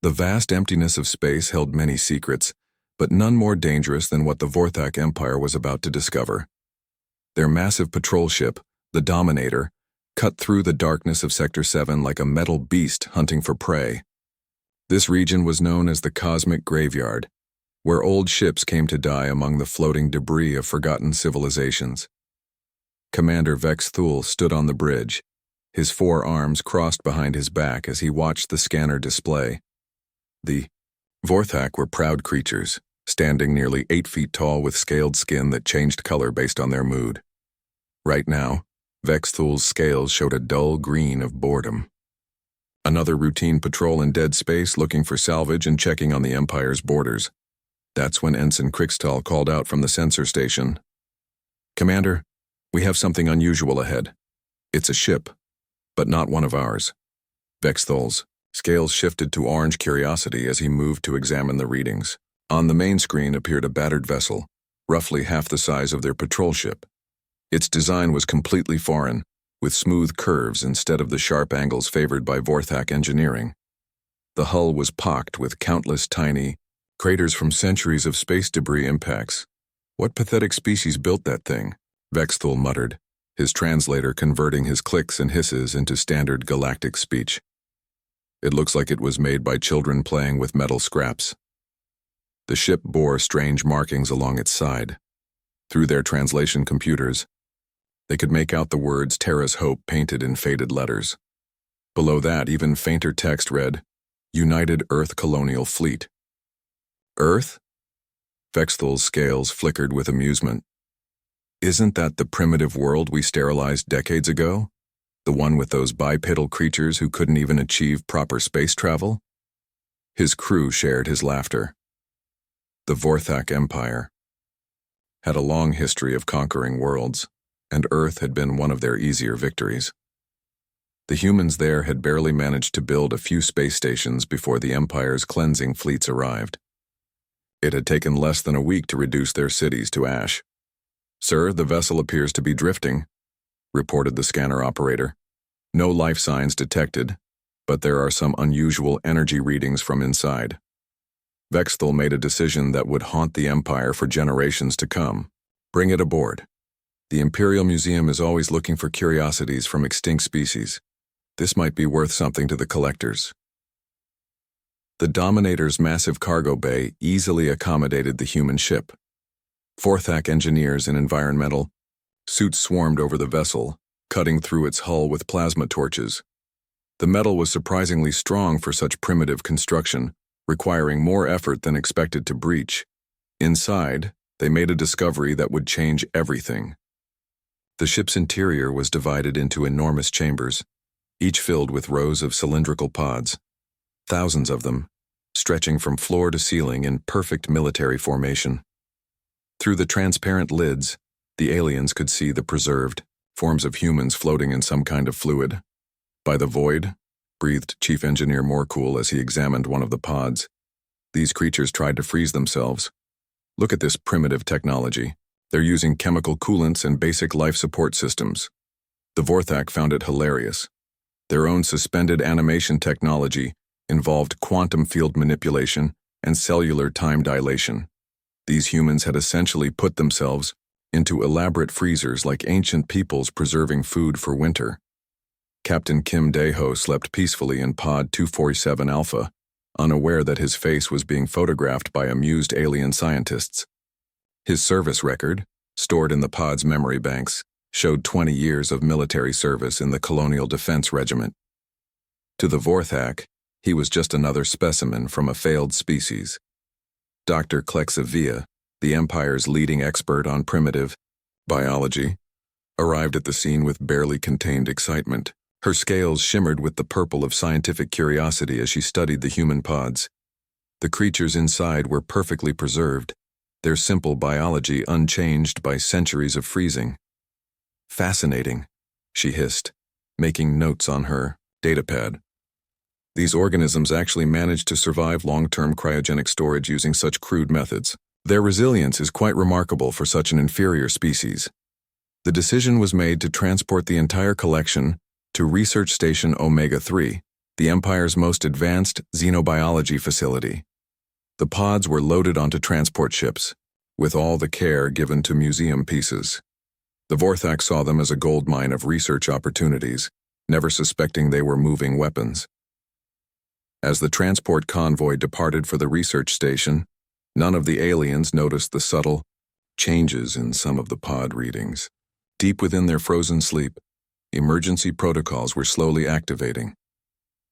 The vast emptiness of space held many secrets, but none more dangerous than what the Vorthak Empire was about to discover. Their massive patrol ship, the Dominator, cut through the darkness of Sector 7 like a metal beast hunting for prey. This region was known as the Cosmic Graveyard, where old ships came to die among the floating debris of forgotten civilizations. Commander Vex Thule stood on the bridge, his 4 arms crossed behind his back as he watched the scanner display. The Vorthak were proud creatures, standing nearly 8 feet tall with scaled skin that changed color based on their mood. Right now, Vex Thule's scales showed a dull green of boredom. Another routine patrol in dead space looking for salvage and checking on the Empire's borders. That's when Ensign Krikstal called out from the sensor station. "Commander, we have something unusual ahead. It's a ship, but not one of ours." Vex Thule's scales shifted to orange curiosity as he moved to examine the readings. On the main screen appeared a battered vessel, roughly half the size of their patrol ship. Its design was completely foreign, with smooth curves instead of the sharp angles favored by Vorthak engineering. The hull was pocked with countless tiny craters from centuries of space debris impacts. "What pathetic species built that thing?" Vex Thule muttered, his translator converting his clicks and hisses into standard galactic speech. "It looks like it was made by children playing with metal scraps." The ship bore strange markings along its side. Through their translation computers, they could make out the words Terra's Hope painted in faded letters. Below that, even fainter text read, "United Earth Colonial Fleet." "Earth?" Vex Thule's scales flickered with amusement. "Isn't that the primitive world we sterilized decades ago? The one with those bipedal creatures who couldn't even achieve proper space travel?" His crew shared his laughter. The Vorthak Empire had a long history of conquering worlds, and Earth had been one of their easier victories. The humans there had barely managed to build a few space stations before the Empire's cleansing fleets arrived. It had taken less than a week to reduce their cities to ash. "Sir, the vessel appears to be drifting," reported the scanner operator. "No life signs detected, but there are some unusual energy readings from inside." Vex Thule made a decision that would haunt the Empire for generations to come. "Bring it aboard. The Imperial Museum is always looking for curiosities from extinct species. This might be worth something to the collectors." The Dominator's massive cargo bay easily accommodated the human ship. Vorthak engineers in environmental suits swarmed over the vessel, cutting through its hull with plasma torches. The metal was surprisingly strong for such primitive construction, requiring more effort than expected to breach. Inside, they made a discovery that would change everything. The ship's interior was divided into enormous chambers, each filled with rows of cylindrical pods, thousands of them, stretching from floor to ceiling in perfect military formation. Through the transparent lids, the aliens could see the preserved forms of humans floating in some kind of fluid. "By the void," breathed Chief Engineer Morcool as he examined one of the pods. "These creatures tried to freeze themselves. Look at this primitive technology. They're using chemical coolants and basic life support systems." The Vorthak found it hilarious. Their own suspended animation technology involved quantum field manipulation and cellular time dilation. These humans had essentially put themselves into elaborate freezers like ancient peoples preserving food for winter. Captain Kim Dae-ho slept peacefully in Pod 247 Alpha, unaware that his face was being photographed by amused alien scientists. His service record, stored in the pod's memory banks, showed 20 years of military service in the Colonial Defense Regiment. To the Vorthak, he was just another specimen from a failed species. Dr. Klexavia, the Empire's leading expert on primitive biology, arrived at the scene with barely contained excitement. Her scales shimmered with the purple of scientific curiosity as she studied the human pods. The creatures inside were perfectly preserved, their simple biology unchanged by centuries of freezing. "Fascinating," she hissed, making notes on her datapad. "These organisms actually managed to survive long-term cryogenic storage using such crude methods. Their resilience is quite remarkable for such an inferior species." The decision was made to transport the entire collection to Research Station Omega-3, the Empire's most advanced xenobiology facility. The pods were loaded onto transport ships, with all the care given to museum pieces. The Vorthak saw them as a goldmine of research opportunities, never suspecting they were moving weapons. As the transport convoy departed for the research station, none of the aliens noticed the subtle changes in some of the pod readings. Deep within their frozen sleep, emergency protocols were slowly activating.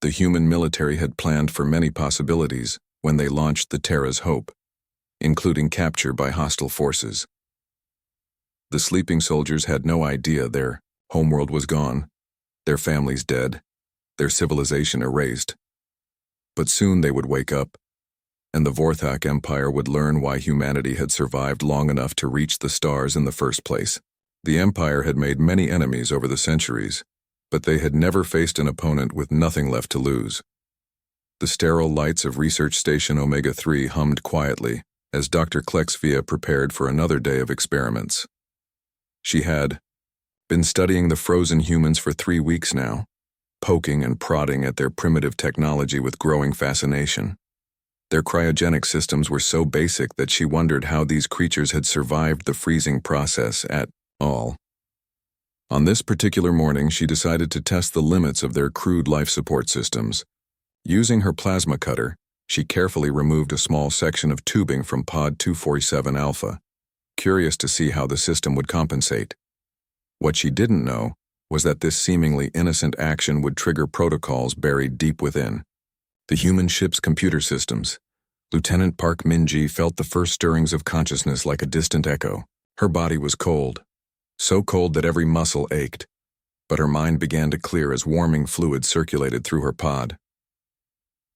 The human military had planned for many possibilities when they launched the Terra's Hope, including capture by hostile forces. The sleeping soldiers had no idea their homeworld was gone, their families dead, their civilization erased. But soon they would wake up, and the Vorthak Empire would learn why humanity had survived long enough to reach the stars in the first place. The Empire had made many enemies over the centuries, but they had never faced an opponent with nothing left to lose. The sterile lights of Research Station Omega-3 hummed quietly as Dr. Klexvia prepared for another day of experiments. She had been studying the frozen humans for 3 weeks now, poking and prodding at their primitive technology with growing fascination. Their cryogenic systems were so basic that she wondered how these creatures had survived the freezing process at all. On this particular morning, she decided to test the limits of their crude life support systems. Using her plasma cutter, she carefully removed a small section of tubing from Pod 247 Alpha, curious to see how the system would compensate. What she didn't know was that this seemingly innocent action would trigger protocols buried deep within the human ship's computer systems. Lieutenant Park Min-ji felt the first stirrings of consciousness like a distant echo. Her body was cold, so cold that every muscle ached, but her mind began to clear as warming fluid circulated through her pod.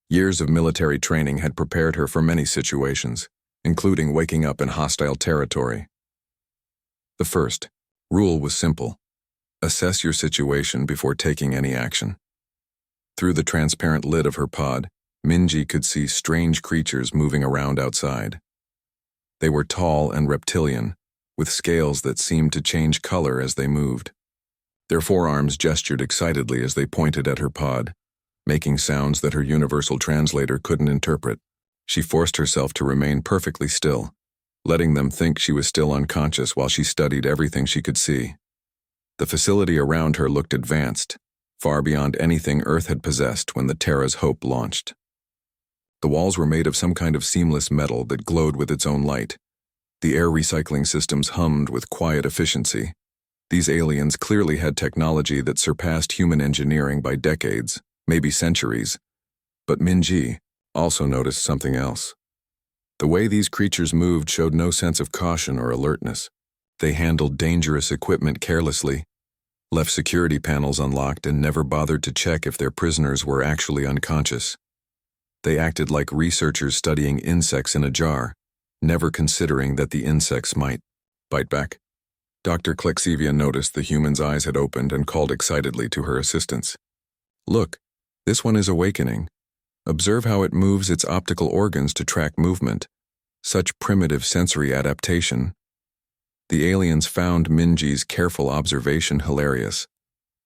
Years of military training had prepared her for many situations, including waking up in hostile territory. The first rule was simple: assess your situation before taking any action. Through the transparent lid of her pod, Min-ji could see strange creatures moving around outside. They were tall and reptilian, with scales that seemed to change color as they moved. Their forearms gestured excitedly as they pointed at her pod, making sounds that her universal translator couldn't interpret. She forced herself to remain perfectly still, letting them think she was still unconscious while she studied everything she could see. The facility around her looked advanced, far beyond anything Earth had possessed when the Terra's Hope launched. The walls were made of some kind of seamless metal that glowed with its own light. The air recycling systems hummed with quiet efficiency. These aliens clearly had technology that surpassed human engineering by decades, maybe centuries. But Min-ji also noticed something else. The way these creatures moved showed no sense of caution or alertness. They handled dangerous equipment carelessly, left security panels unlocked, and never bothered to check if their prisoners were actually unconscious. They acted like researchers studying insects in a jar, never considering that the insects might bite back. Dr. Klexevia noticed the human's eyes had opened and called excitedly to her assistants. "Look, this one is awakening. Observe how it moves its optical organs to track movement. Such primitive sensory adaptation." The aliens found Min-ji's careful observation hilarious.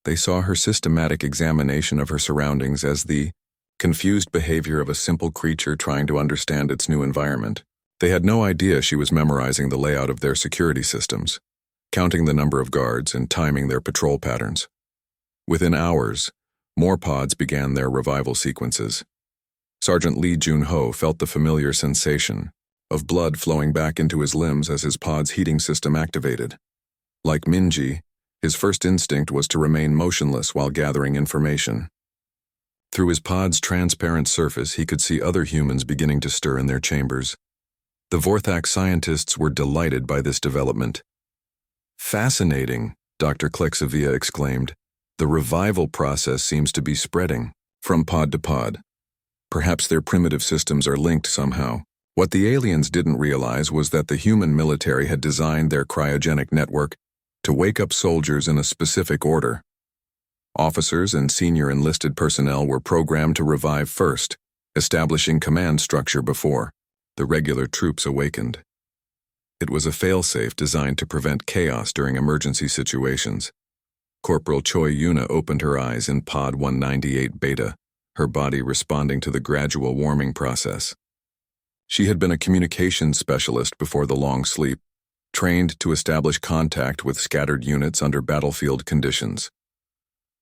They saw her systematic examination of her surroundings as the confused behavior of a simple creature trying to understand its new environment. They had no idea she was memorizing the layout of their security systems, counting the number of guards and timing their patrol patterns. Within hours, more pods began their revival sequences. Sergeant Lee Jun-ho felt the familiar sensation of blood flowing back into his limbs as his pod's heating system activated. Like Min-ji, his first instinct was to remain motionless while gathering information. Through his pod's transparent surface, he could see other humans beginning to stir in their chambers. The Vorthak scientists were delighted by this development. "Fascinating," Dr. Klexevia exclaimed. "The revival process seems to be spreading from pod to pod. Perhaps their primitive systems are linked somehow." What the aliens didn't realize was that the human military had designed their cryogenic network to wake up soldiers in a specific order. Officers and senior enlisted personnel were programmed to revive first, establishing command structure before the regular troops awakened. It was a failsafe designed to prevent chaos during emergency situations. Corporal Choi Yuna opened her eyes in Pod 198 Beta, her body responding to the gradual warming process. She had been a communications specialist before the long sleep, trained to establish contact with scattered units under battlefield conditions.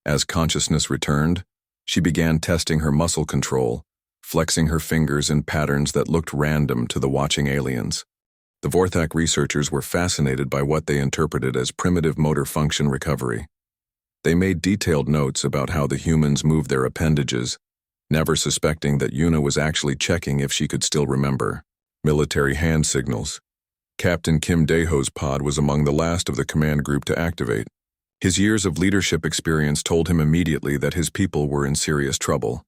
As consciousness returned, she began testing her muscle control, flexing her fingers in patterns that looked random to the watching aliens. The Vorthak researchers were fascinated by what they interpreted as primitive motor function recovery. They made detailed notes about how the humans moved their appendages, never suspecting that Yuna was actually checking if she could still remember. Military hand signals. Captain Kim Daeho's pod was among the last of the command group to activate. His years of leadership experience told him immediately that his people were in serious trouble.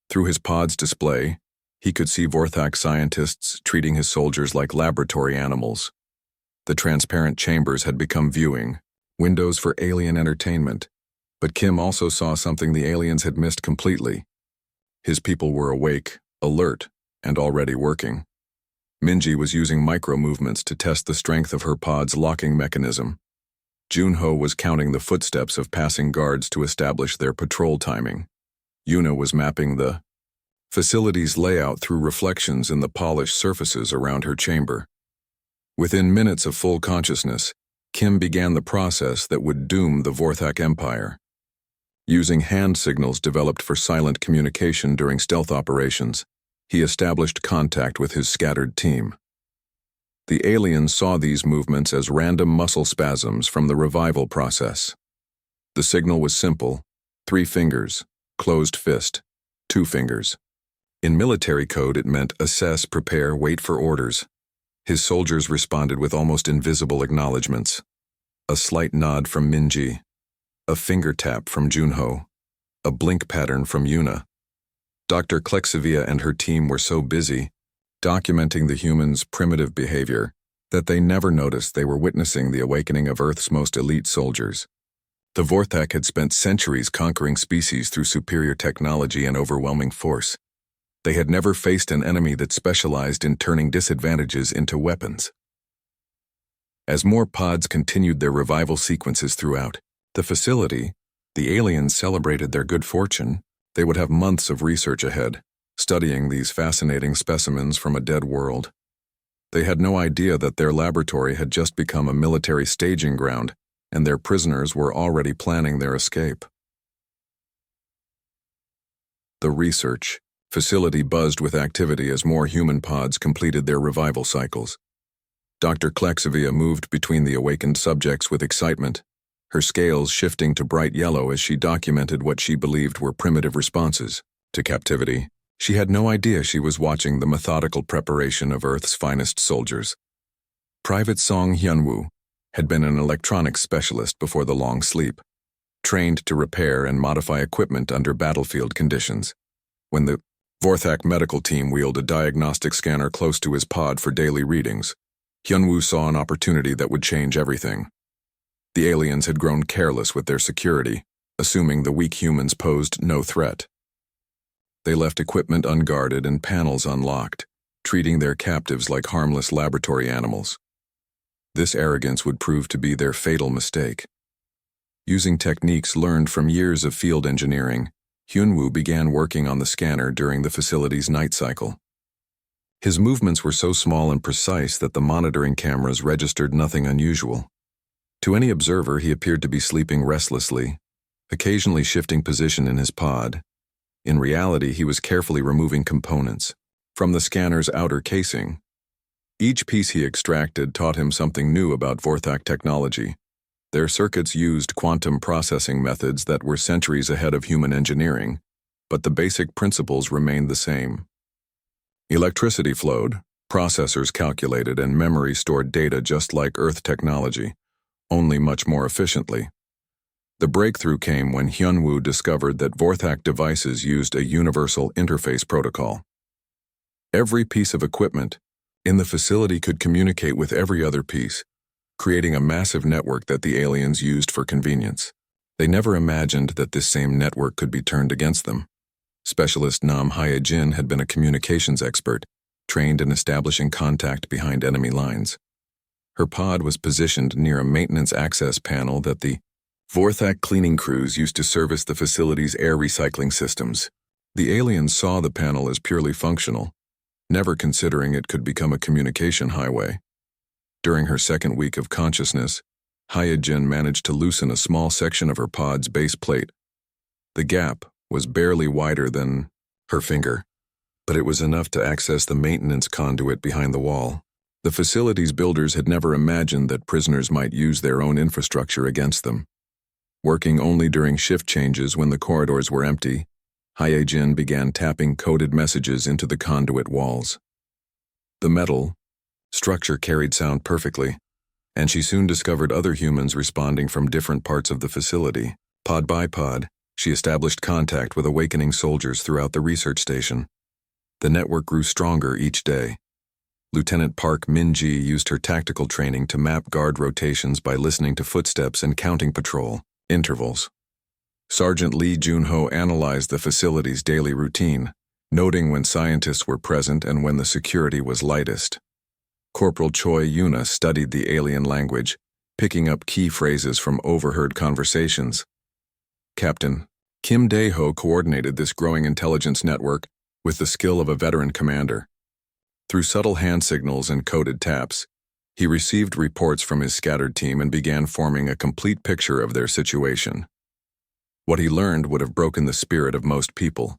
Through his pod's display, he could see Vorthak scientists treating his soldiers like laboratory animals. The transparent chambers had become viewing, windows for alien entertainment, but Kim also saw something the aliens had missed completely. His people were awake, alert, and already working. Minji was using micro-movements to test the strength of her pod's locking mechanism. Junho was counting the footsteps of passing guards to establish their patrol timing. Yuna was mapping the facility's layout through reflections in the polished surfaces around her chamber. Within minutes of full consciousness, Kim began the process that would doom the Vorthak Empire. Using hand signals developed for silent communication during stealth operations, he established contact with his scattered team. The aliens saw these movements as random muscle spasms from the revival process. The signal was simple: 3 fingers, closed fist, 2 fingers. In military code, it meant assess, prepare, wait for orders. His soldiers responded with almost invisible acknowledgments. A slight nod from Minji, a finger tap from Junho, a blink pattern from Yuna. Dr. Klexivia and her team were so busy documenting the humans' primitive behavior that they never noticed they were witnessing the awakening of Earth's most elite soldiers. The Vorthak had spent centuries conquering species through superior technology and overwhelming force. They had never faced an enemy that specialized in turning disadvantages into weapons. As more pods continued their revival sequences throughout the facility, the aliens celebrated their good fortune. They would have months of research ahead, studying these fascinating specimens from a dead world. They had no idea that their laboratory had just become a military staging ground, and their prisoners were already planning their escape. The research facility buzzed with activity as more human pods completed their revival cycles. Dr. Klexivia moved between the awakened subjects with excitement, her scales shifting to bright yellow as she documented what she believed were primitive responses to captivity. She had no idea she was watching the methodical preparation of Earth's finest soldiers. Private Song Hyunwoo had been an electronics specialist before the long sleep, trained to repair and modify equipment under battlefield conditions. When the Vorthak medical team wheeled a diagnostic scanner close to his pod for daily readings, Hyunwoo saw an opportunity that would change everything. The aliens had grown careless with their security, assuming the weak humans posed no threat. They left equipment unguarded and panels unlocked, treating their captives like harmless laboratory animals. This arrogance would prove to be their fatal mistake. Using techniques learned from years of field engineering, Hyunwoo began working on the scanner during the facility's night cycle. His movements were so small and precise that the monitoring cameras registered nothing unusual. To any observer, he appeared to be sleeping restlessly, occasionally shifting position in his pod. In reality, he was carefully removing components from the scanner's outer casing. Each piece he extracted taught him something new about Vorthak technology. Their circuits used quantum processing methods that were centuries ahead of human engineering, but the basic principles remained the same. Electricity flowed, processors calculated, and memory stored data just like Earth technology, only much more efficiently. The breakthrough came when Hyunwoo discovered that Vorthak devices used a universal interface protocol. Every piece of equipment in the facility could communicate with every other piece, creating a massive network that the aliens used for convenience. They never imagined that this same network could be turned against them. Specialist Nam Hyejin had been a communications expert, trained in establishing contact behind enemy lines. Her pod was positioned near a maintenance access panel that the Vorthak cleaning crews used to service the facility's air recycling systems. The aliens saw the panel as purely functional, never considering it could become a communication highway. During her second week of consciousness, Hyojin managed to loosen a small section of her pod's base plate. The gap was barely wider than her finger, but it was enough to access the maintenance conduit behind the wall. The facility's builders had never imagined that prisoners might use their own infrastructure against them. Working only during shift changes when the corridors were empty, Hyojin began tapping coded messages into the conduit walls. The metal structure carried sound perfectly, and she soon discovered other humans responding from different parts of the facility. Pod by pod, she established contact with awakening soldiers throughout the research station. The network grew stronger each day. Lieutenant Park Min-ji used her tactical training to map guard rotations by listening to footsteps and counting patrol intervals. Sergeant Lee Junho analyzed the facility's daily routine, noting when scientists were present and when the security was lightest. Corporal Choi Yuna studied the alien language, picking up key phrases from overheard conversations. Captain Kim Dae-ho coordinated this growing intelligence network with the skill of a veteran commander. Through subtle hand signals and coded taps, he received reports from his scattered team and began forming a complete picture of their situation. What he learned would have broken the spirit of most people,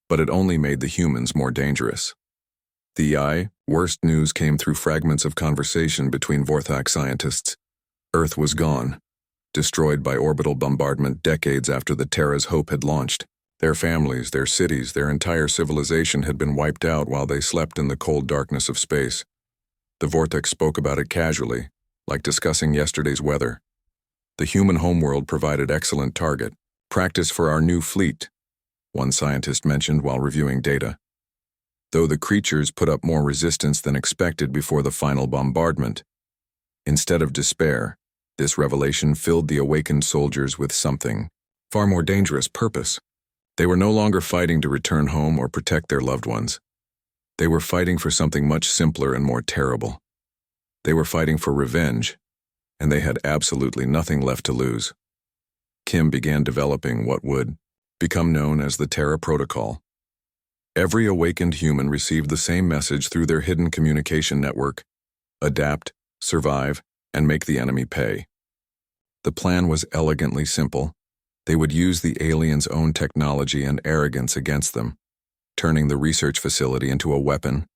but it only made the humans more dangerous. The worst news came through fragments of conversation between Vorthak scientists. Earth was gone, destroyed by orbital bombardment decades after the Terra's Hope had launched. Their families, their cities, their entire civilization had been wiped out while they slept in the cold darkness of space. The Vortex spoke about it casually, like discussing yesterday's weather. The human homeworld provided excellent target practice for our new fleet, one scientist mentioned while reviewing data. Though the creatures put up more resistance than expected before the final bombardment. Instead of despair, this revelation filled the awakened soldiers with something far more dangerous: purpose. They were no longer fighting to return home or protect their loved ones. They were fighting for something much simpler and more terrible. They were fighting for revenge, and they had absolutely nothing left to lose. Kim began developing what would become known as the Terra Protocol. Every awakened human received the same message through their hidden communication network: adapt, survive, and make the enemy pay. The plan was elegantly simple. They would use the aliens' own technology and arrogance against them, turning the research facility into a weapon.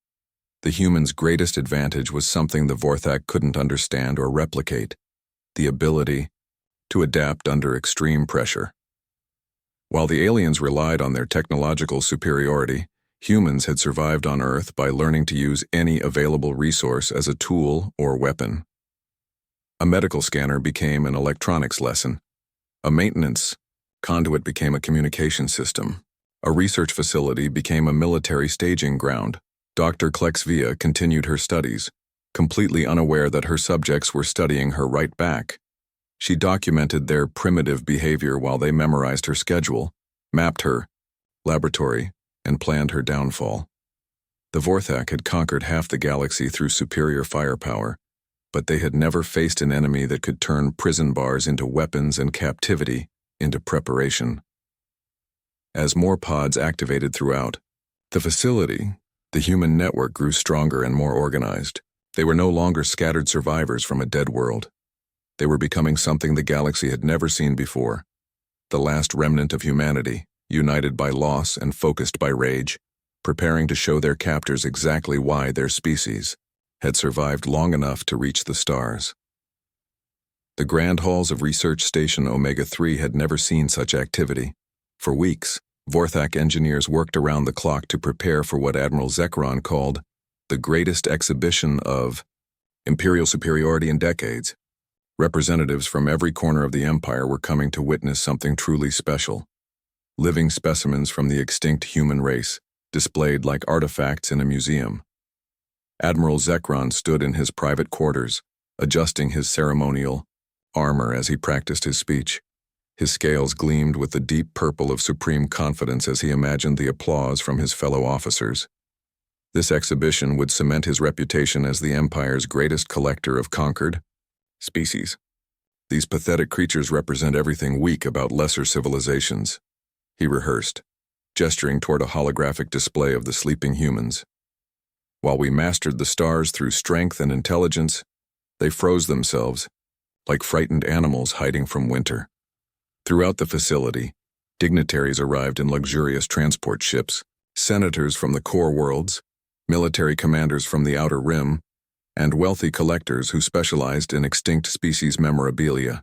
The humans' greatest advantage was something the Vorthak couldn't understand or replicate: the ability to adapt under extreme pressure. While the aliens relied on their technological superiority, humans had survived on Earth by learning to use any available resource as a tool or weapon. A medical scanner became an electronics lesson. A maintenance conduit became a communication system. A research facility became a military staging ground. Dr. Klexvia continued her studies, completely unaware that her subjects were studying her right back. She documented their primitive behavior while they memorized her schedule, mapped her laboratory, and planned her downfall. The Vorthak had conquered half the galaxy through superior firepower, but they had never faced an enemy that could turn prison bars into weapons and captivity into preparation. As more pods activated throughout the facility, the human network grew stronger and more organized. They were no longer scattered survivors from a dead world. They were becoming something the galaxy had never seen before: the last remnant of humanity, united by loss and focused by rage, preparing to show their captors exactly why their species had survived long enough to reach the stars. The grand halls of Research Station Omega-3 had never seen such activity. For weeks, Vorthak engineers worked around the clock to prepare for what Admiral Zekron called the greatest exhibition of imperial superiority in decades. Representatives from every corner of the Empire were coming to witness something truly special. Living specimens from the extinct human race, displayed like artifacts in a museum. Admiral Zekron stood in his private quarters, adjusting his ceremonial armor as he practiced his speech. His scales gleamed with the deep purple of supreme confidence as he imagined the applause from his fellow officers. This exhibition would cement his reputation as the Empire's greatest collector of conquered species. These pathetic creatures represent everything weak about lesser civilizations, he rehearsed. gesturing toward a holographic display of the sleeping humans. While we mastered the stars through strength and intelligence, they froze themselves, like frightened animals hiding from winter. Throughout the facility, dignitaries arrived in luxurious transport ships, senators from the core worlds, military commanders from the Outer Rim, and wealthy collectors who specialized in extinct species memorabilia.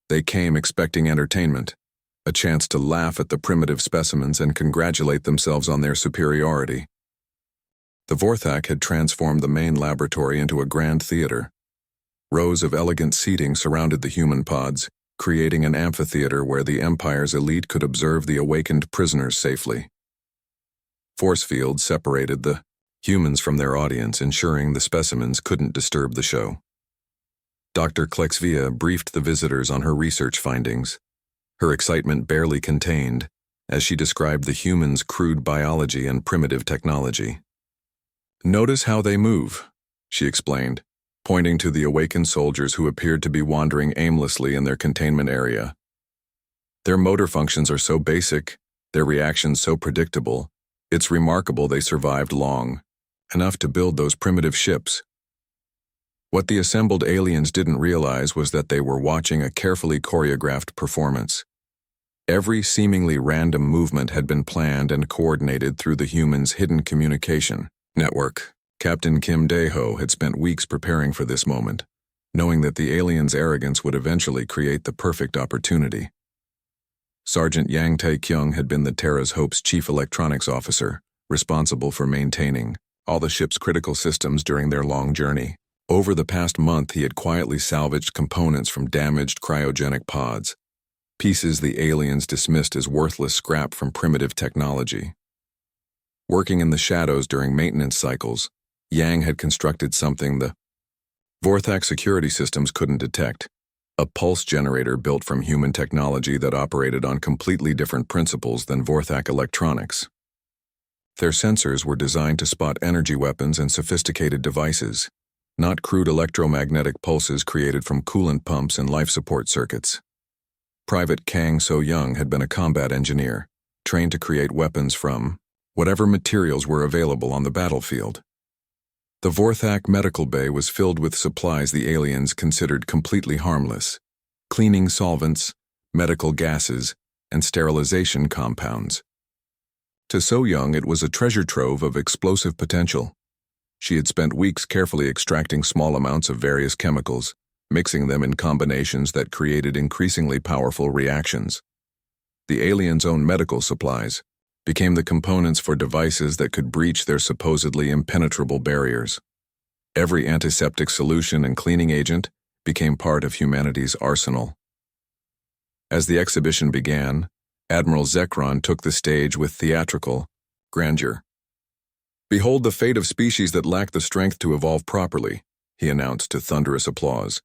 They came expecting entertainment, a chance to laugh at the primitive specimens and congratulate themselves on their superiority. The Vorthak had transformed the main laboratory into a grand theater. Rows of elegant seating surrounded the human pods, creating an amphitheater where the Empire's elite could observe the awakened prisoners safely. Force fields separated the humans from their audience, ensuring the specimens couldn't disturb the show. Dr. Klexvia briefed the visitors on her research findings, her excitement barely contained as she described the humans' crude biology and primitive technology. "Notice how they move," she explained, pointing to the awakened soldiers who appeared to be wandering aimlessly in their containment area. "Their motor functions are so basic, their reactions so predictable, it's remarkable they survived long, enough to build those primitive ships." What the assembled aliens didn't realize was that they were watching a carefully choreographed performance. Every seemingly random movement had been planned and coordinated through the humans' hidden communication network. Captain Kim Dae-ho had spent weeks preparing for this moment, knowing that the aliens' arrogance would eventually create the perfect opportunity. Sergeant Yang Tae-kyung had been the Terra's Hope's chief electronics officer, responsible for maintaining all the ship's critical systems during their long journey. Over the past month, he had quietly salvaged components from damaged cryogenic pods, pieces the aliens dismissed as worthless scrap from primitive technology. Working in the shadows during maintenance cycles, Yang had constructed something the Vorthak security systems couldn't detect, a pulse generator built from human technology that operated on completely different principles than Vorthak electronics. Their sensors were designed to spot energy weapons and sophisticated devices, not crude electromagnetic pulses created from coolant pumps and life support circuits. Private Kang So-young had been a combat engineer, trained to create weapons from whatever materials were available on the battlefield. The Vorthak medical bay was filled with supplies the aliens considered completely harmless: cleaning solvents, medical gases, and sterilization compounds. To So-young, it was a treasure trove of explosive potential. She had spent weeks carefully extracting small amounts of various chemicals, mixing them in combinations that created increasingly powerful reactions. The aliens' own medical supplies became the components for devices that could breach their supposedly impenetrable barriers. Every antiseptic solution and cleaning agent became part of humanity's arsenal. As the exhibition began, Admiral Zekron took the stage with theatrical grandeur. "Behold the fate of species that lack the strength to evolve properly," he announced to thunderous applause.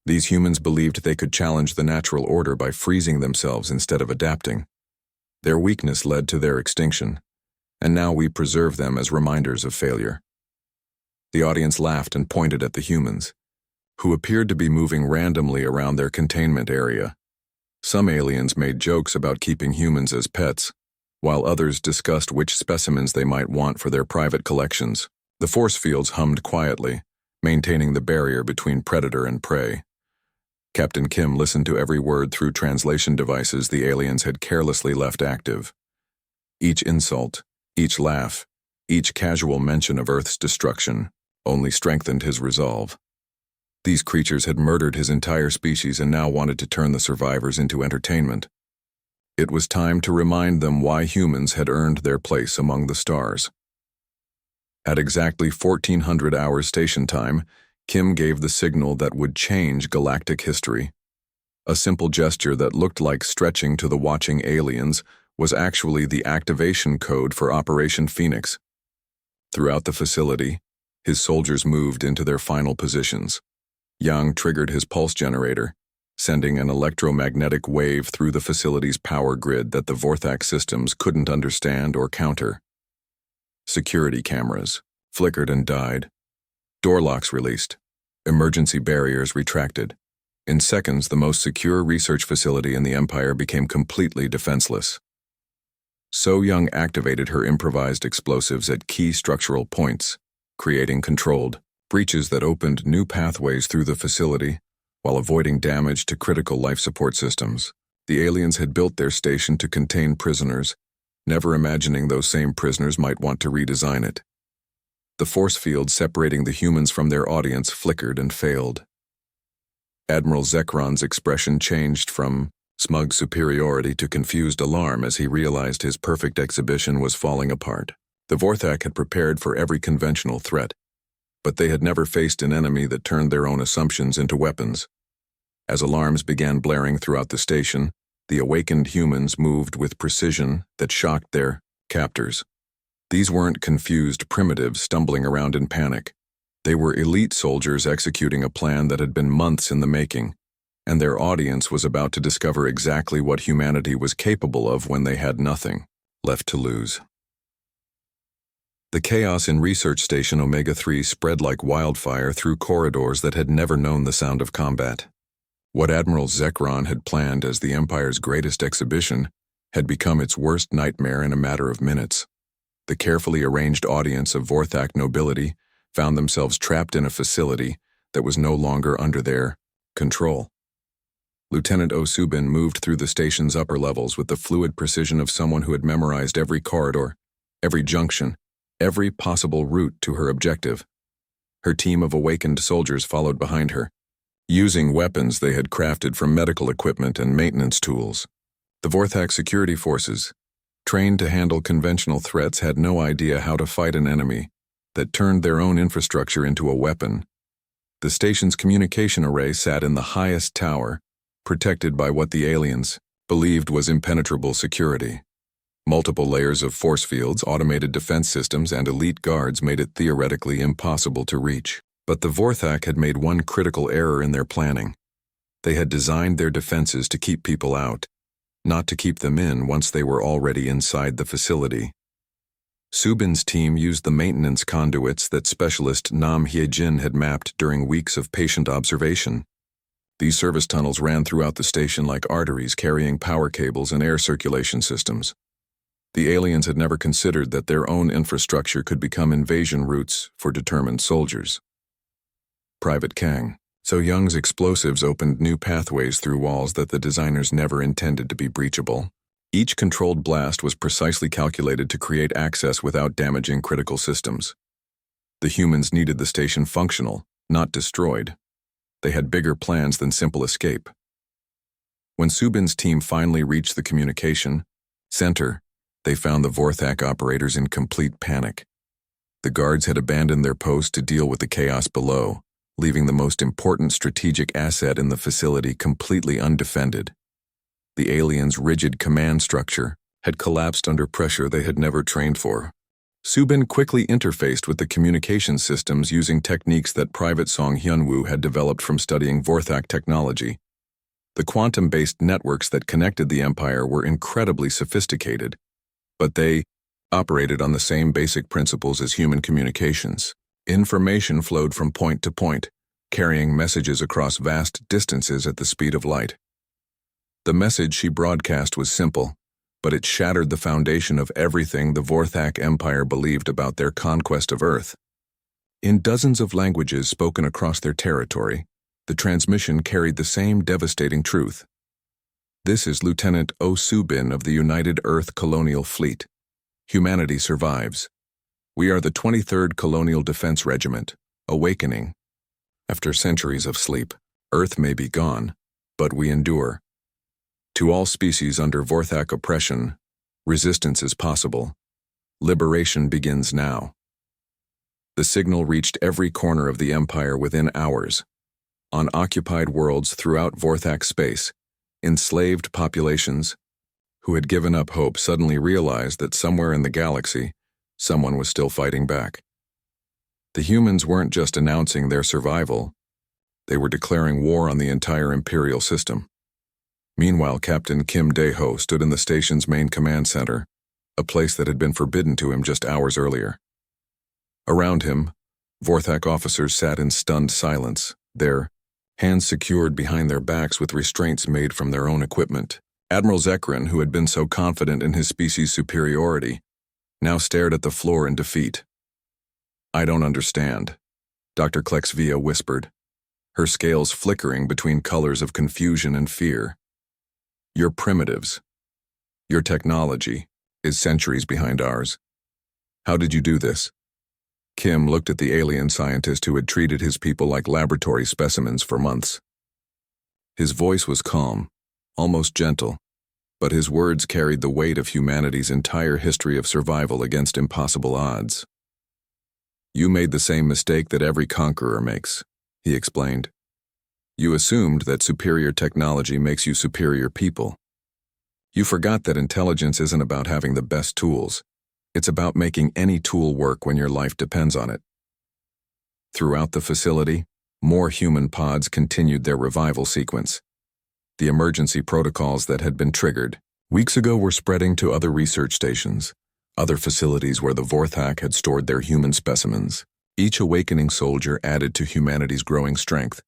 These humans believed they could challenge the natural order by freezing themselves instead of adapting. Their weakness led to their extinction, and now we preserve them as reminders of failure. The audience laughed and pointed at the humans, who appeared to be moving randomly around their containment area. Some aliens made jokes about keeping humans as pets, while others discussed which specimens they might want for their private collections. The force fields hummed quietly, maintaining the barrier between predator and prey. Captain Kim listened to every word through translation devices the aliens had carelessly left active. Each insult, each laugh, each casual mention of Earth's destruction only strengthened his resolve. These creatures had murdered his entire species and now wanted to turn the survivors into entertainment. It was time to remind them why humans had earned their place among the stars. At exactly 1400 hours station time, Kim gave the signal that would change galactic history. A simple gesture that looked like stretching to the watching aliens was actually the activation code for Operation Phoenix. Throughout the facility, his soldiers moved into their final positions. Yang triggered his pulse generator, sending an electromagnetic wave through the facility's power grid that the Vorthak systems couldn't understand or counter. Security cameras flickered and died. Door locks released. Emergency barriers retracted. In seconds, the most secure research facility in the Empire became completely defenseless. So Young activated her improvised explosives at key structural points, creating controlled breaches that opened new pathways through the facility while avoiding damage to critical life support systems. The aliens had built their station to contain prisoners, never imagining those same prisoners might want to redesign it. The force field separating the humans from their audience flickered and failed. Admiral Zekron's expression changed from smug superiority to confused alarm as he realized his perfect exhibition was falling apart. The Vorthak had prepared for every conventional threat, but they had never faced an enemy that turned their own assumptions into weapons. As alarms began blaring throughout the station, the awakened humans moved with precision that shocked their captors. These weren't confused primitives stumbling around in panic. They were elite soldiers executing a plan that had been months in the making, and their audience was about to discover exactly what humanity was capable of when they had nothing left to lose. The chaos in Research Station Omega-3 spread like wildfire through corridors that had never known the sound of combat. What Admiral Zekron had planned as the Empire's greatest exhibition had become its worst nightmare in a matter of minutes. The carefully arranged audience of Vorthak nobility found themselves trapped in a facility that was no longer under their control. Lieutenant Osubin moved through the station's upper levels with the fluid precision of someone who had memorized every corridor, every junction, every possible route to her objective. Her team of awakened soldiers followed behind her, using weapons they had crafted from medical equipment and maintenance tools. The Vorthak security forces, trained to handle conventional threats, had no idea how to fight an enemy that turned their own infrastructure into a weapon. The station's communication array sat in the highest tower, protected by what the aliens believed was impenetrable security. Multiple layers of force fields, automated defense systems, and elite guards made it theoretically impossible to reach. But the Vorthak had made one critical error in their planning. They had designed their defenses to keep people out, not to keep them in once they were already inside the facility. Subin's team used the maintenance conduits that specialist Nam Hyejin had mapped during weeks of patient observation. These service tunnels ran throughout the station like arteries carrying power cables and air circulation systems. The aliens had never considered that their own infrastructure could become invasion routes for determined soldiers. Private Kang. So Young's explosives opened new pathways through walls that the designers never intended to be breachable. Each controlled blast was precisely calculated to create access without damaging critical systems. The humans needed the station functional, not destroyed. They had bigger plans than simple escape. When Subin's team finally reached the communication center, they found the Vorthak operators in complete panic. The guards had abandoned their post to deal with the chaos below, leaving the most important strategic asset in the facility completely undefended. The aliens' rigid command structure had collapsed under pressure they had never trained for. Subin quickly interfaced with the communication systems using techniques that Private Song Hyunwoo had developed from studying Vorthak technology. The quantum-based networks that connected the Empire were incredibly sophisticated, but they operated on the same basic principles as human communications. Information flowed from point to point, carrying messages across vast distances at the speed of light. The message she broadcast was simple, but it shattered the foundation of everything the Vorthak Empire believed about their conquest of Earth. In dozens of languages spoken across their territory, the transmission carried the same devastating truth. This is Lieutenant Osubin of the United Earth Colonial Fleet. Humanity survives. We are the 23rd Colonial Defense Regiment, awakening. After centuries of sleep, Earth may be gone, but we endure. To all species under Vorthak oppression, resistance is possible. Liberation begins now. The signal reached every corner of the Empire within hours. On occupied worlds throughout Vorthak space, enslaved populations who had given up hope suddenly realized that somewhere in the galaxy, someone was still fighting back. The humans weren't just announcing their survival, they were declaring war on the entire Imperial system. Meanwhile, Captain Kim Dae-ho stood in the station's main command center, a place that had been forbidden to him just hours earlier. Around him, Vorthak officers sat in stunned silence, their hands secured behind their backs with restraints made from their own equipment. Admiral Zekran, who had been so confident in his species' superiority, now stared at the floor in defeat. "I don't understand," Dr. Klexvia whispered, her scales flickering between colors of confusion and fear. "You're primitives. Your technology is centuries behind ours. How did you do this?" Kim looked at the alien scientist who had treated his people like laboratory specimens for months. His voice was calm, almost gentle, but his words carried the weight of humanity's entire history of survival against impossible odds. "You made the same mistake that every conqueror makes," he explained. "You assumed that superior technology makes you superior people. You forgot that intelligence isn't about having the best tools. It's about making any tool work when your life depends on it." Throughout the facility, more human pods continued their revival sequence. The emergency protocols that had been triggered weeks ago were spreading to other research stations, other facilities where the Vorthak had stored their human specimens. Each awakening soldier added to humanity's growing strength,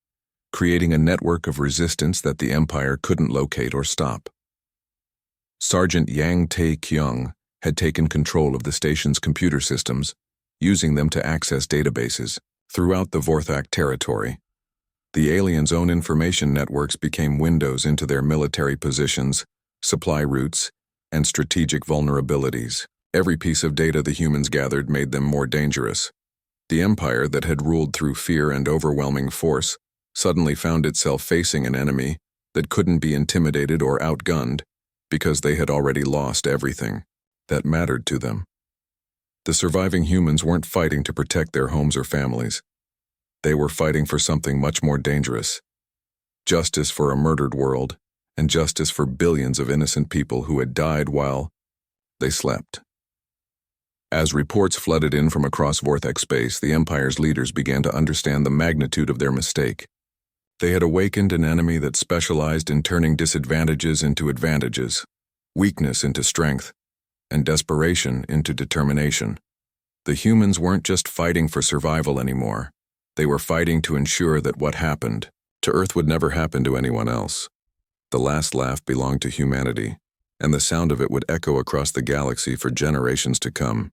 creating a network of resistance that the Empire couldn't locate or stop. Sergeant Yang Tae-kyung had taken control of the station's computer systems, using them to access databases throughout the Vorthak territory. The aliens' own information networks became windows into their military positions, supply routes, and strategic vulnerabilities. Every piece of data the humans gathered made them more dangerous. The Empire that had ruled through fear and overwhelming force suddenly found itself facing an enemy that couldn't be intimidated or outgunned because they had already lost everything that mattered to them. The surviving humans weren't fighting to protect their homes or families. They were fighting for something much more dangerous: justice for a murdered world, and justice for billions of innocent people who had died while they slept. As reports flooded in from across Vorthak space, the Empire's leaders began to understand the magnitude of their mistake. They had awakened an enemy that specialized in turning disadvantages into advantages, weakness into strength, and desperation into determination. The humans weren't just fighting for survival anymore. They were fighting to ensure that what happened to Earth would never happen to anyone else. The last laugh belonged to humanity, and the sound of it would echo across the galaxy for generations to come.